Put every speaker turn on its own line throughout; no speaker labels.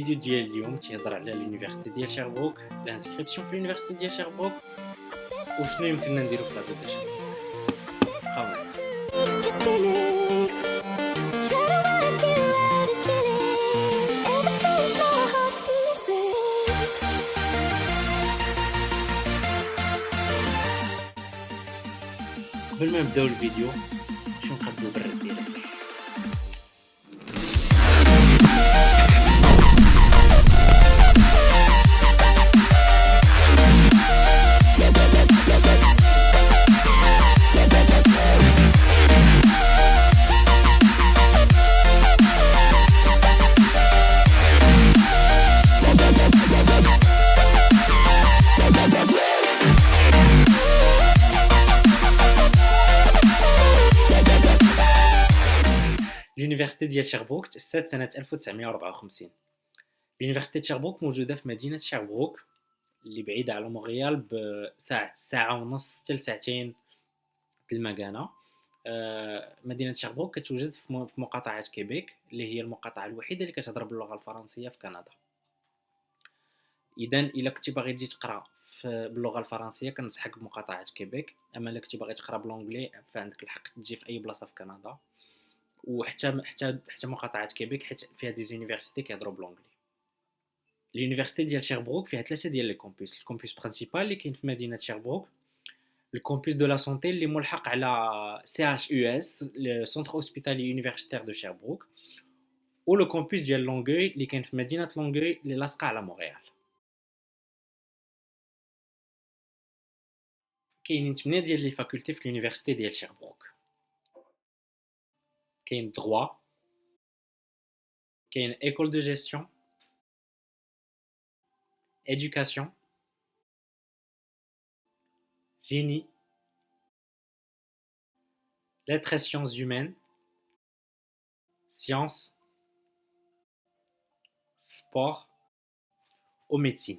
الفيديو ديال اليوم تيهضر على لونيفرسيتي ديال شيربروك، الانسكريبسيون في لونيفرسيتي ديال شيربروك وشنو يمكننا نديرو في لا ديال شيربروك. بقاو معايا.
It's just feeling. Try to run through what is killing. Ever since my heart's been missing.
قبل ما نبداو الفيديو شنو نقدو البرد ديالك. اليونيفرسيتي ديال شيربروك تأسست سنة 1954. اليونيفرسيتي ديال شيربروك موجودة في مدينة شيربروك اللي بعيدة على مونريال ساعة ونص حتى لساعتين المكانة. مدينة شيربروك كتوجد في مقاطعة كيبيك اللي هي المقاطعة الوحيدة اللي كتهضر باللغة الفرنسية في كندا. إذن إلا كنتي باغي تجي تقرا باللغة الفرنسية كنصحك بمقاطعة كيبيك، أما إلا كنتي باغي تقرا بالانجلي فعندك الحق تجي في أي بلاصة في كندا، وحتى مقاطعة كيبيك حيت فيها دي زونيفرسيتي كيهضروا بالانجلي. اليونيفرسيتي ديال شيربروك فيها 3 ديال لي كومبوس. الكومبوس برينسيبال اللي كاين في مدينة شيربروك، الكومبوس دو لا سونتي اللي ملحق على CHUS لو سونتر هوسبيتالي يونيفرسيتير دو شيربروك، و لو كومبوس ديال لونغوي اللي كاين في مدينة لونغوي اللي لاصقة على مونريال. كاينين 8 ديال لي فاكولتي في اليونيفرسيتي ديال شيربروك. كاين دروا، كاين ايكول دو جيستيون، éducation, génie, lettres et sciences humaines, sciences, sport و médecine.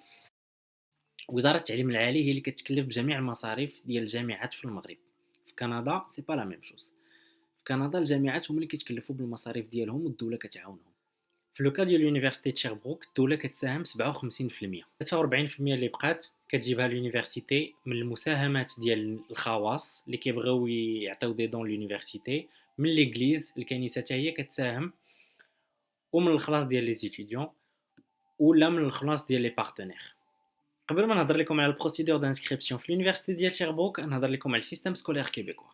وزارة التعليم العالي هي اللي كتكلف بجميع المصاريف ديال الجامعات في المغرب. في كندا سي با لا ميم شوز. في كندا الجامعات هما اللي كيتكلفوا بالمصاريف ديالهم والدولة كتعاونهم. في لوكا ديال لونيفرسيتي د شيربروك الدولة كتساهم 57%. 43% اللي بقات كتجيبها لونيفرسيتي من المساهمات ديال الخواص اللي كيبغيو يعطيو دي دون لونيفرسيتي، من ليغليز الكنيسة حتى هي كتساهم، ومن الخلاص ديال لي زيتيديون ولا من الخلاص ديال لي بارتنير. قبل ما نهضر لكم على البروسيدور دانسكريبسيون في لونيفرسيتي ديال شيربروك نهضر لكم على السيستم سكولير كيبيكوا.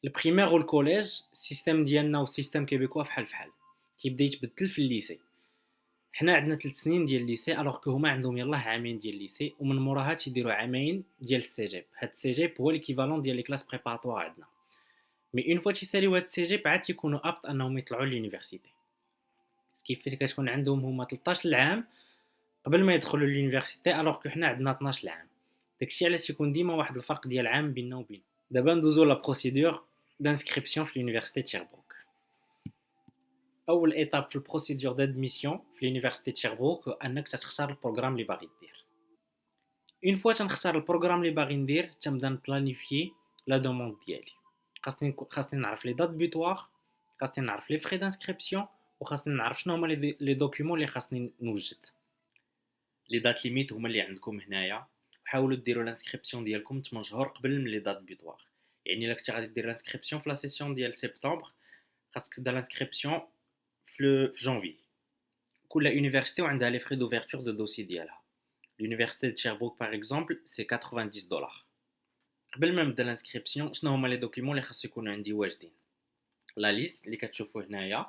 البريمير والكوليج السيستم ديالنا والسيستم كيبيكوا فحال كيبدا يتبدل في الليسي. حنا عندنا 3 سنين ديال الليسي الوغ كو هما عندهم يلاه عامين ديال الليسي، ومن موراها تيديروا عامين ديال السيجيب. هاد السيجيب هو ليكيفالون ديال لي كلاس بريباراتوار عندنا، مي اون فوا تيساليو هاد السيجيب عاد تيكونوا ابط انهم يطلعوا لليونيفرسيتي. كيفاش كتكون عندهم هما 13 عام قبل ما يدخلوا لليونيفرسيتي الوغ كو حنا عندنا 12 عام. داكشي علاش تيكون ديما واحد الفرق ديال عام بيننا وبين. دابا ندوزو لا بروسيدور دانسكريبسيون في لونيفرسيتي د شيربروك. اول ايتاب في البروسيدور دادميسيون في لونيفرسيتي د شيربروك هو انك تختار البروغرام اللي باغي دير. اون فوا تنختار البروغرام اللي باغي ندير تنبدا نبلانيفيي لا دوموند ديالي. خاصني نعرف لي دات بوتوار، خاصني نعرف لي فري دانسكريبسيون، وخاصني نعرف شنو هما لي دوكيومون اللي خاصني نوجد. لي دات ليميت هما اللي عندكم هنايا، وحاولوا ديروا لانسكريبسيون ديالكم 8 شهور قبل من لي دات بوتوار. يعني الا كنتي غادي دير لانسكريبسيون في لا سيسيون ديال سبتمبر خاصك تبدا لانسكريبسيون في جانفي. كل يونيفرسيتي وعندها لي فري دوفيرتور دو دوسي ديالها. لونيفرسيتي د شيربروك باغ اكزومبل سي $90. قبل ما نبدا لانسكريبسيون شنو هما لي دوكيومون اللي خاصو يكونوا عندي واجدين؟ لا ليست اللي كتشوفوا هنايا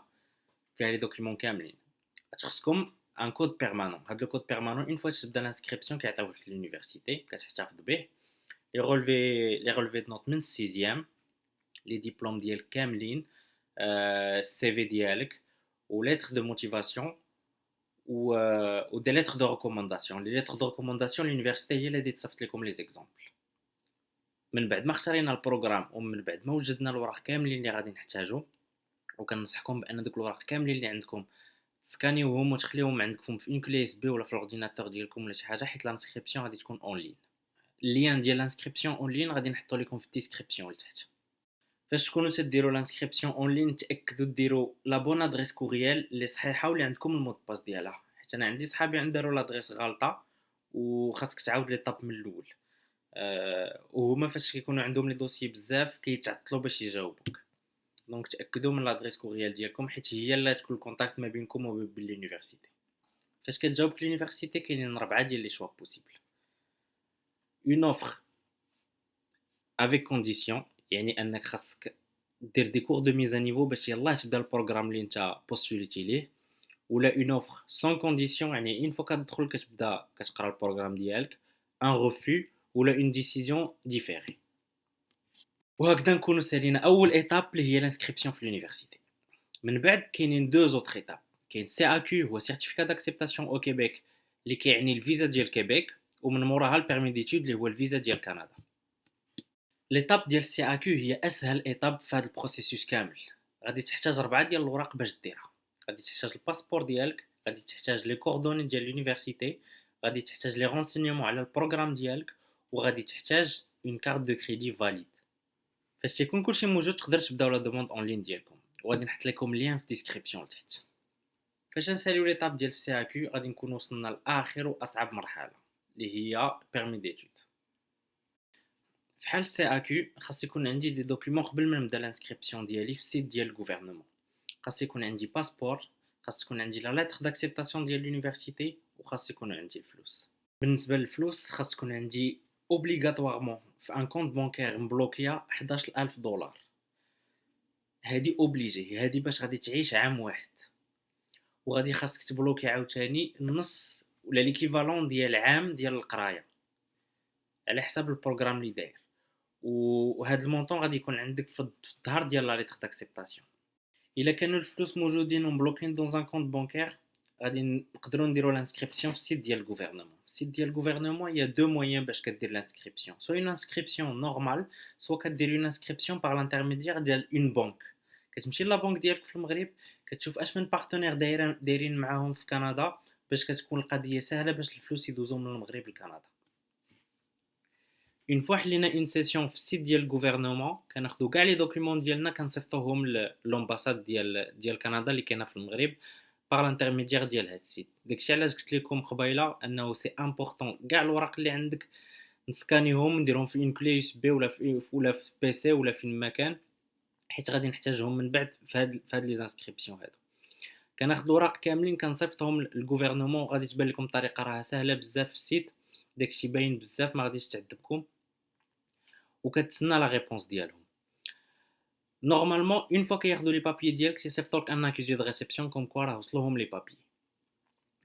فيها لي دوكيومون كاملين. خصكم ان كود بيرمانون. هاد لو كود بيرمانون اون فوا تبدا لانسكريبسيون كيعطيوه لك لونيفرسيتي كتحتفظ به. لي رولفي دو نوت من 6 لي ديبلوم ديالك كاملين، السي في ديالك و lettre de motivation و des lettres de recommandation. les lettres de recommandation l'université هي اللي غادي تصيفط لكم لي زيكزامبل. من بعد ما اختارينا البروغرام ومن بعد ما وجدنا الوراق كاملين اللي غادي نحتاجو، وكنصحكم بان دوك الوراق كاملين اللي عندكم تسكانيوهم وتخليوهم عندكم في اون كلي اس بي ولا في الاورديناتور ديالكم ولا شي حاجه، حيت لانسكريبسيون غادي تكون اون لين. اللين ديال لانسكريبسيون اون لين غادي نحطو لكم في الديسكريبسيون لتحت. فاش تكونوا تديروا لانسكريبسيون اون لين تاكدوا ديروا لا بون ادريس كوريال اللي صحيحه واللي عندكم المود باس ديالها، حيت انا عندي صحابي عندهم لادريس غلطه وخاصك تعاود لي طاب من الاول. وهما فاش كيكونوا عندهم لي دوسيي بزاف كيتعطلوا باش يجاوبوك. دونك تاكدوا من لادريس كوريال ديالكم حيت هي اللي تكون الكونتاكت ما بينكم وبين لونيفرسيتي. فاش كتجاوبك لونيفرسيتي كاينين 4 ديال لي شوا بوسيبل. اون اوفر افيك كونديسيون، يعني انك خاصك دير دي كور دو ميز ا نيفو باش يلاه تبدا البروغرام اللي انت بوستوليتي ليه، ولا اون اوفر سون كونديسيون، يعني اون فوا كتدخل كتبدا كتقرا البروغرام ديالك، ان ريفو ولا اون ديسيزيون ديفيري. وهكذا نكونوا سالينا اول ايتاب اللي هي لانسكريبسيون في لونيفرسيتي. من بعد كاينين دو زوتر ايتاب. كاين سي ا كيو هو سيرتيفيكا داكسبتاسيون او كيبيك اللي كيعني الفيزا ديال كيبيك، ومن موراها البيرمي ديتود اللي هو الفيزا ديال كندا. ليطاب ديال سي ا كيو هي اسهل ايطاب في هذا البروسيسوس كامل. غادي تحتاج 4 ديال الاوراق باش ديرها. غادي تحتاج الباسبور ديالك، غادي تحتاج لي كوردوني ديال لونيفرسيتي، غادي تحتاج لي رونسينيومون على البروغرام ديالك، وغادي تحتاج اون كارت دو كريدي فاليد. فاش تيكون كلشي موجود تقدر تبداو لا دوموند اون لين ديالكم، وغادي نحط لكم لين في الديسكريبسيون لتحت. فاش نساليو ليطاب ديال سي ا كيو غادي نكون وصلنا لاخر واصعب مرحله اللي هي بيرمي ديتود. في حال سي ا كيو خاص يكون عندي دي دوكيومون قبل ما نبدا لانسكريبسيون ديالي في السيت ديال الغوفرنمون. خاص يكون عندي باسبور، خاص يكون عندي لا ليتر داكسبتاسيون ديال لونيفرسيتي، وخاص يكون عندي الفلوس. بالنسبه للفلوس خاص تكون عندي اوبليغاتوارمون في ان كونت بانكير مبلوكيا 11000 دولار. هادي اوبليجي، هادي باش غادي تعيش عام واحد، وغادي خاصك تبلوكي عاوتاني النص ولا ليكيفالون ديال عام ديال القرايه على حساب البروغرام اللي داير. وهذا المونطون غادي يكون عندك في الظهر ديال لا ليتر داكسبتاسيون. الا كانوا الفلوس موجودين ومبلوكين دون ان كونت بانكير غادي نقدروا نديروا لانسكريبسيون في السيت ديال الغوفرنمون. السيت ديال الغوفرنمون هي دو مويان باش كدير لانسكريبسيون، سوا اون انسكريبسيون نورمال، سوا كدير اون انسكريبسيون بار لانترميديير ديال اون بنك. كتمشي لا بنك ديالك في المغرب كتشوف اش من بارتنير دايرين معاهم في كندا باش كتكون القضيه سهله باش الفلوس يدوزو من المغرب لكندا. اون فوا حلينا اون سيسيون في السيت ديال الغوفرنمون كناخذوا كاع لي دوكيومون ديالنا كنصيفطوهم للامباساد ديال كندا اللي كاينه في المغرب بار لانترميديير ديال هاد السيت. داكشي علاش قلت لكم قبيله انه سي امبورطون كاع الوراق اللي عندك نسكانيهم نديرهم في اون كلي يو اس بي ولا في بي سي ولا فين ما كان، حيت غادي نحتاجهم من بعد في هاد لي زانسكريبسيون هادو. كناخذ الوراق كاملين كنصيفطهم للغوفرنمون. غادي تبان لكم الطريقه راها سهله بزاف في السيت، داكشي باين بزاف ما غاديش تعذبكم، وكتسنى لا ريبونس ديالهم. نورمالمون اون فوا كياخذوا لي بابي ديالك سيصيفطولك ان اكيزي دو ريسبسيون كوم كوا راه وصلوهم لي بابي.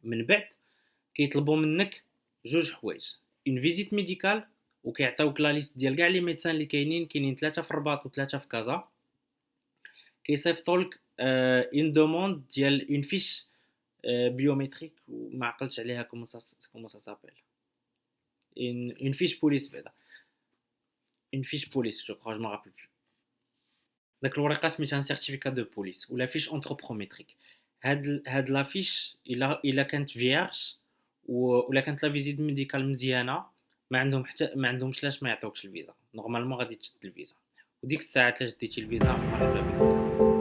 من بعد كيطلبوا منك جوج حوايج، اون فيزيت ميديكال، وكيعطيوك لا ليست ديال كاع لي ميدسان اللي كاينين 3 في الرباط و3 في كازا. كيصيفطولك اون دوموند ديال اون فيش بيوميتريك، وما عقلتش عليها كومون سا سابيل، اون فيش بوليس بعدا، اون فيش بوليس جو كرو جو ما رابيل بلو. داك الورقه سميتها سيرتيفيكا دو بوليس ولا فيش انثروبروميتريك. هاد لا فيش الا كانت فيارج ولا كانت لا فيزيت ميديكال مزيانه ما عندهمش لاش ما يعطيوكش الفيزا. نورمالمون غادي تشد الفيزا، وديك الساعه علاش ديتي الفيزا مرحبا بك.